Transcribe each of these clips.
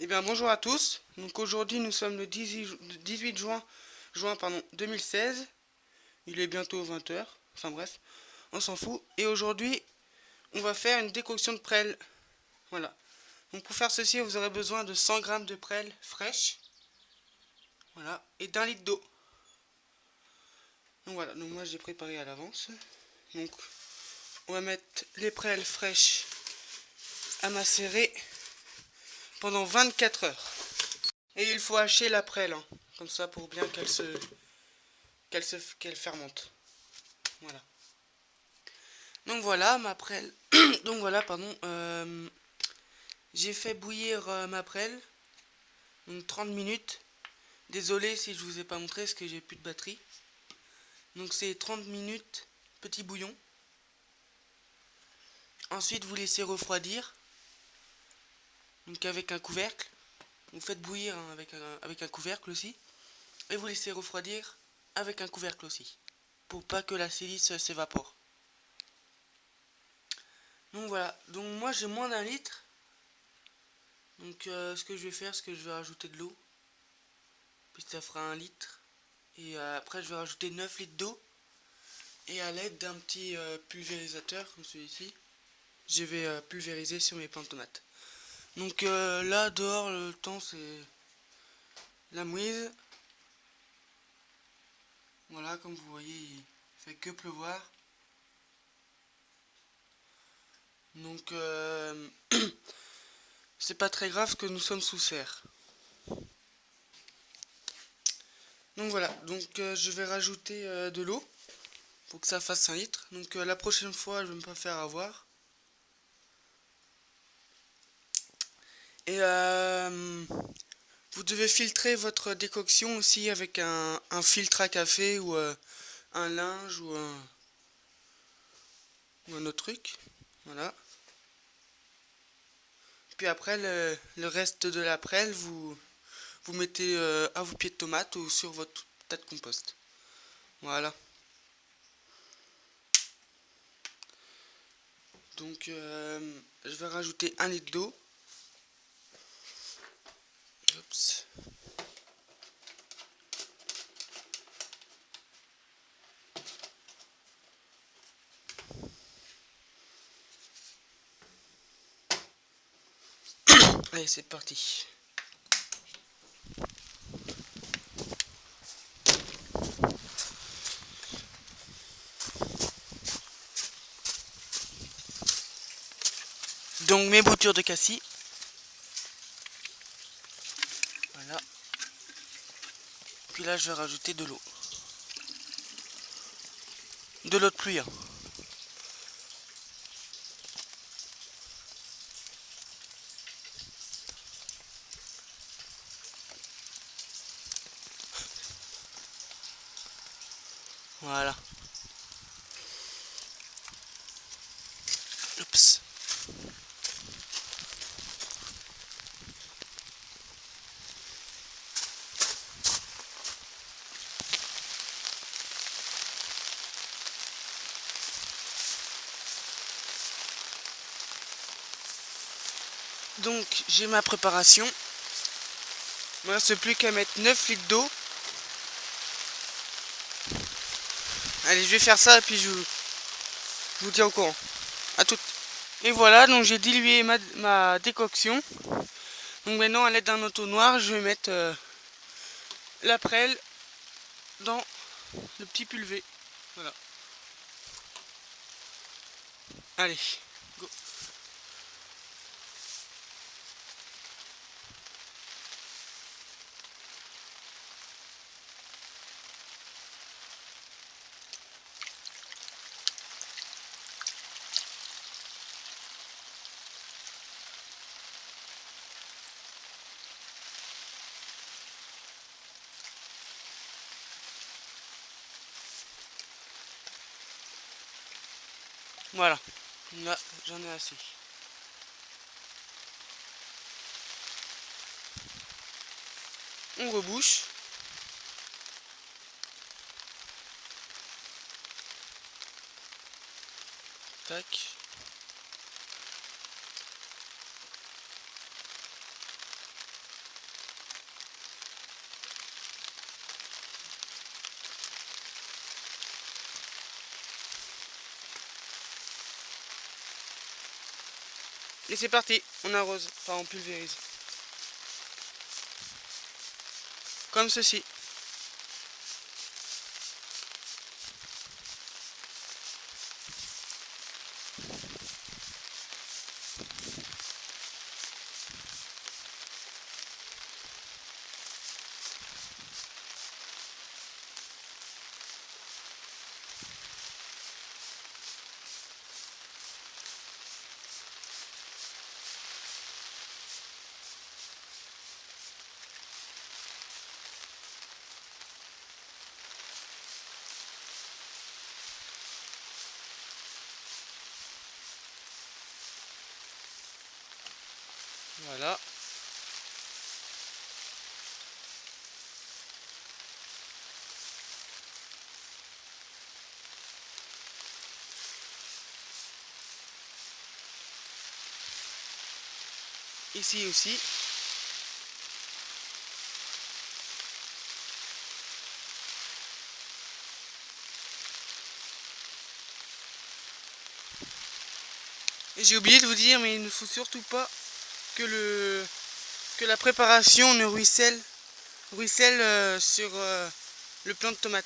Eh bien bonjour à tous, donc aujourd'hui nous sommes le 18 juin 2016, il est bientôt 20 heures. Enfin bref, on s'en fout, et aujourd'hui on va faire une décoction de prêle, voilà. Donc pour faire ceci vous aurez besoin de 100 grammes de prêle fraîche, voilà, et d'un litre d'eau. Donc voilà, donc moi j'ai préparé à l'avance, donc on va mettre les prêles fraîches à macérer pendant 24 heures. Et il faut hacher la prêle, hein, comme ça pour bien qu'elle fermente. Voilà. Donc voilà ma prêle. Donc voilà, pardon. J'ai fait bouillir ma prêle. Donc 30 minutes. Désolé si je vous ai pas montré parce que j'ai plus de batterie. Donc c'est 30 minutes, petit bouillon. Ensuite vous laissez refroidir. Donc avec un couvercle. Vous faites bouillir, hein, avec un couvercle aussi. Et vous laissez refroidir avec un couvercle aussi. Pour pas que la silice s'évapore. Donc voilà, donc moi j'ai moins d'un litre. Donc ce que je vais faire, c'est que je vais rajouter de l'eau. Puis ça fera 1 litre. Et après je vais rajouter 9 litres d'eau. Et à l'aide d'un petit pulvérisateur comme celui-ci, je vais pulvériser sur mes plants de tomates. Donc là dehors le temps c'est la mouise. Voilà, comme vous voyez il fait que pleuvoir. Donc c'est pas très grave que nous sommes sous serre. Donc voilà, donc je vais rajouter de l'eau pour que ça fasse 1 litre. Donc la prochaine fois je vais me pas faire avoir. Et vous devez filtrer votre décoction aussi avec un filtre à café ou un linge ou un autre truc. Voilà. Puis après le reste de la prêle vous mettez à vos pieds de tomate ou sur votre tas de compost. Voilà. Donc je vais rajouter 1 litre d'eau. Oups. Allez, c'est parti. Donc mes boutures de cassis. Voilà. Puis là je vais rajouter de l'eau. De l'eau de pluie, hein. Voilà. Oups. Donc j'ai ma préparation. Il ne reste plus qu'à mettre 9 litres d'eau. Allez, je vais faire ça et puis je vous tiens au courant. A tout. Et voilà, donc j'ai dilué ma décoction. Donc maintenant à l'aide d'un entonnoir, je vais mettre la prêle dans le petit pulvé. Voilà. Allez, go. Voilà. Là, j'en ai assez. On rebouche. Tac. Et c'est parti, on arrose, enfin on pulvérise. Comme ceci. Voilà. Ici aussi. Et j'ai oublié de vous dire, mais il ne faut surtout pas que la préparation ne ruisselle sur le plant de tomate.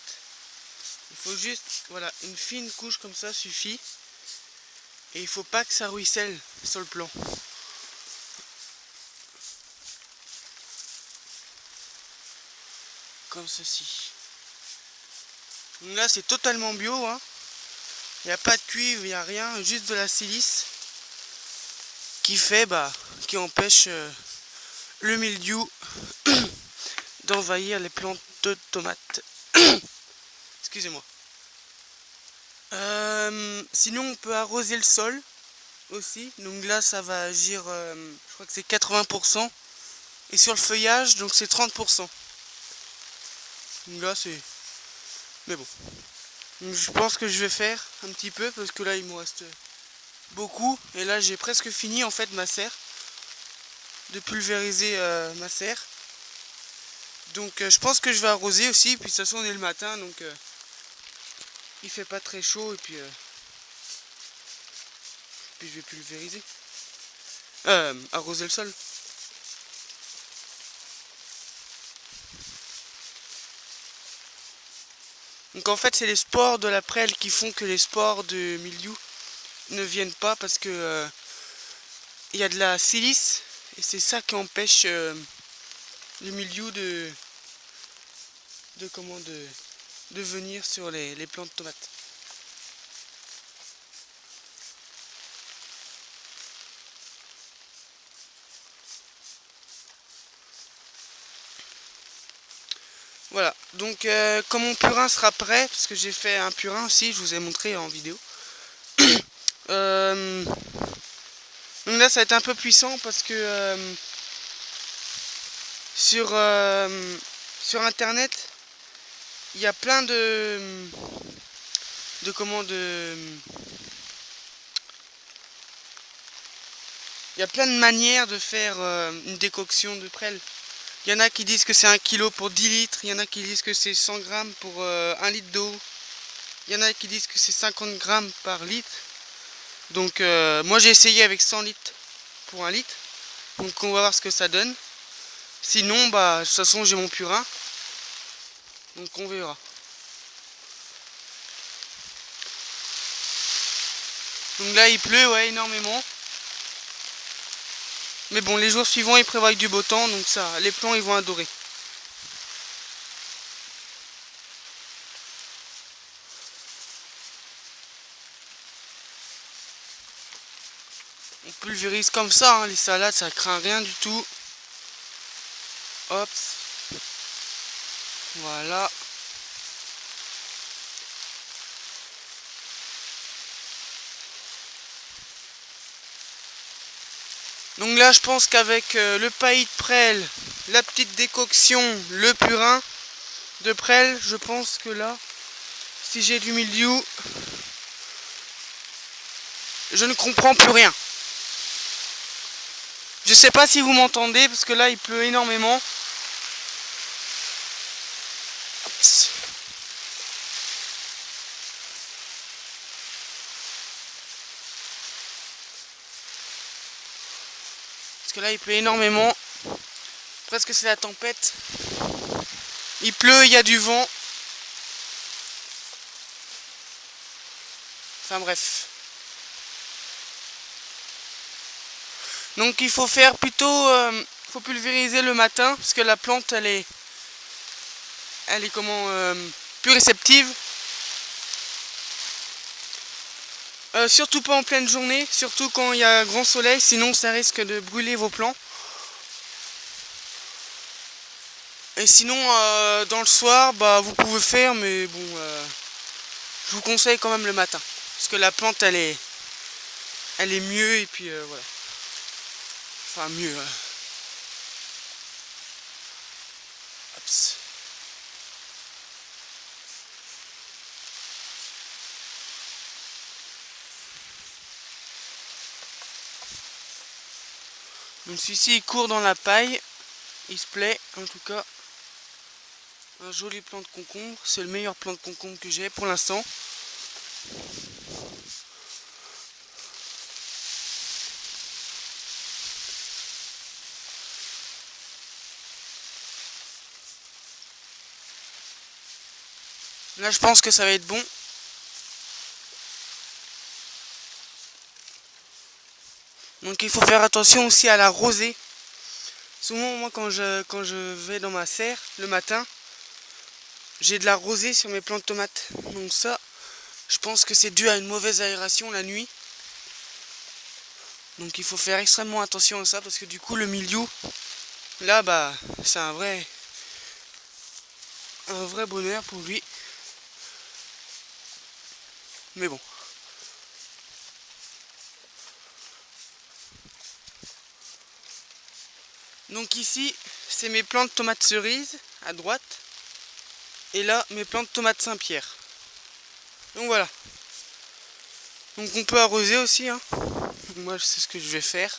Il faut juste, voilà, une fine couche comme ça suffit. Et il faut pas que ça ruisselle sur le plant. Comme ceci. Donc là c'est totalement bio, hein. Il n'y a pas de cuivre, il n'y a rien, juste de la silice qui empêche le mildiou d'envahir les plantes de tomates. Excusez-moi. Sinon on peut arroser le sol aussi. Donc là ça va agir, je crois que c'est 80%. Et sur le feuillage, donc c'est 30%. Donc là c'est... Mais bon. Donc, je pense que je vais faire un petit peu parce que là il me reste beaucoup. Et là j'ai presque fini en fait ma serre. De pulvériser ma serre. Donc je pense que je vais arroser aussi. Puis de toute façon on est le matin donc il fait pas très chaud. Et puis je vais pulvériser. Arroser le sol. Donc en fait c'est les spores de la prêle qui font que les spores de mildiou ne viennent pas parce que il y a de la silice et c'est ça qui empêche le mildiou de venir sur les plants de tomates. Voilà, donc quand mon purin sera prêt, parce que j'ai fait un purin aussi, je vous ai montré en vidéo. Donc là ça va être un peu puissant parce que sur internet il y a plein il y a plein de manières de faire une décoction de prêle. Il y en a qui disent que c'est 1 kg pour 10 litres, il y en a qui disent que c'est 100 grammes pour 1 litre d'eau, il y en a qui disent que c'est 50 grammes par litre. Donc moi j'ai essayé avec 100 litres pour 1 litre, donc on va voir ce que ça donne. Sinon bah de toute façon j'ai mon purin, donc on verra. Donc là il pleut, ouais, énormément. Mais bon, les jours suivants ils prévoient du beau temps, donc ça, les plants ils vont adorer. On pulvérise comme ça, hein, les salades ça craint rien du tout. Hop. Voilà. Donc là je pense qu'avec le paillis de prêle, la petite décoction, le purin de prêle, je pense que là, si j'ai du mildiou, je ne comprends plus rien. Je sais pas si vous m'entendez parce que là il pleut énormément. Oups. que là il pleut énormément. Presque c'est la tempête. Il pleut, il y a du vent. Enfin bref. Donc il faut faire plutôt... faut pulvériser le matin parce que la plante elle est comment plus réceptive. Surtout pas en pleine journée, surtout quand il y a grand soleil, sinon ça risque de brûler vos plants. Et sinon dans le soir, bah vous pouvez faire, mais bon, je vous conseille quand même le matin, parce que la plante elle est mieux et puis voilà. Enfin mieux. Hops. Donc celui-ci il court dans la paille, il se plaît en tout cas. Un joli plant de concombre, c'est le meilleur plant de concombre que j'ai pour l'instant. Là je pense que ça va être bon. Donc il faut faire attention aussi à la rosée. Souvent moi quand je vais dans ma serre le matin, j'ai de la rosée sur mes plants de tomates. Donc ça, je pense que c'est dû à une mauvaise aération la nuit. Donc il faut faire extrêmement attention à ça parce que du coup le milieu, là bah c'est un vrai bonheur pour lui. Mais bon. Donc ici, c'est mes plants de tomates cerises à droite. Et là, mes plants de tomates Saint-Pierre. Donc voilà. Donc on peut arroser aussi, hein. Moi, c'est ce que je vais faire.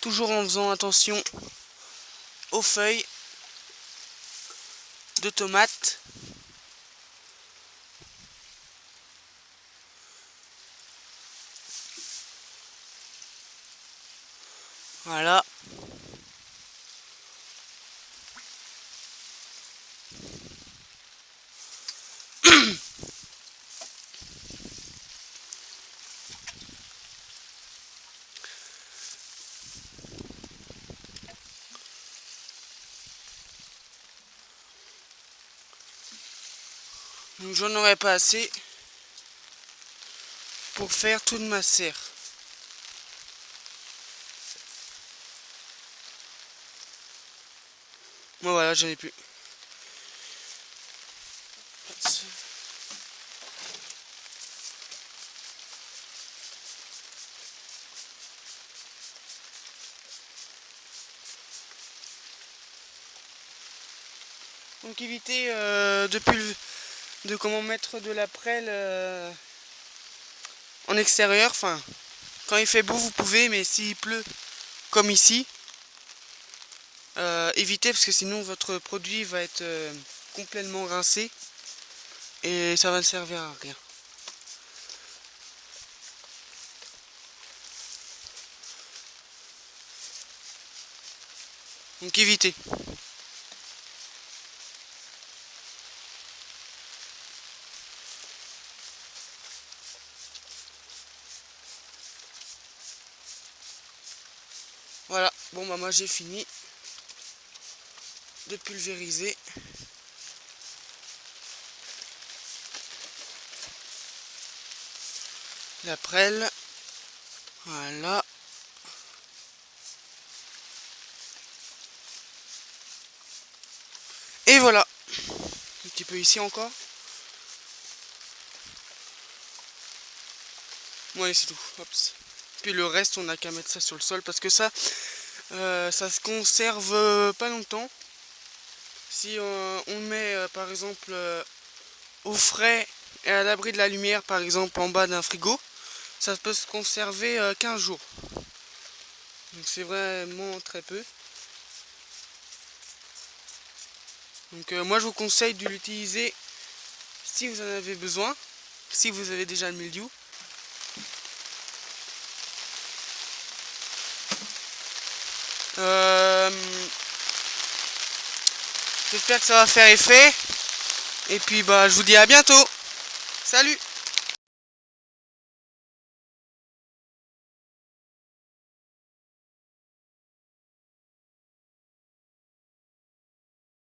Toujours en faisant attention aux feuilles de tomates. Voilà. Donc j'en aurais pas assez pour faire toute ma serre. Bon voilà, j'en ai plus. Donc évitez de comment mettre de la prêle en extérieur. Enfin, quand il fait beau vous pouvez, mais s'il pleut comme ici, évitez parce que sinon votre produit va être complètement rincé et ça va ne servir à rien. Donc évitez. Voilà, bon bah moi j'ai fini de pulvériser. La prêle. Voilà. Et voilà. Un petit peu ici encore. Bon allez c'est tout. Hops. Puis le reste on n'a qu'à mettre ça sur le sol parce que ça ça se conserve pas longtemps. Si on le met par exemple au frais et à l'abri de la lumière, par exemple en bas d'un frigo, ça peut se conserver 15 jours. Donc c'est vraiment très peu. Donc moi je vous conseille de l'utiliser si vous en avez besoin. si vous avez déjà le mildiou. J'espère que ça va faire effet. Et puis bah je vous dis à bientôt. Salut!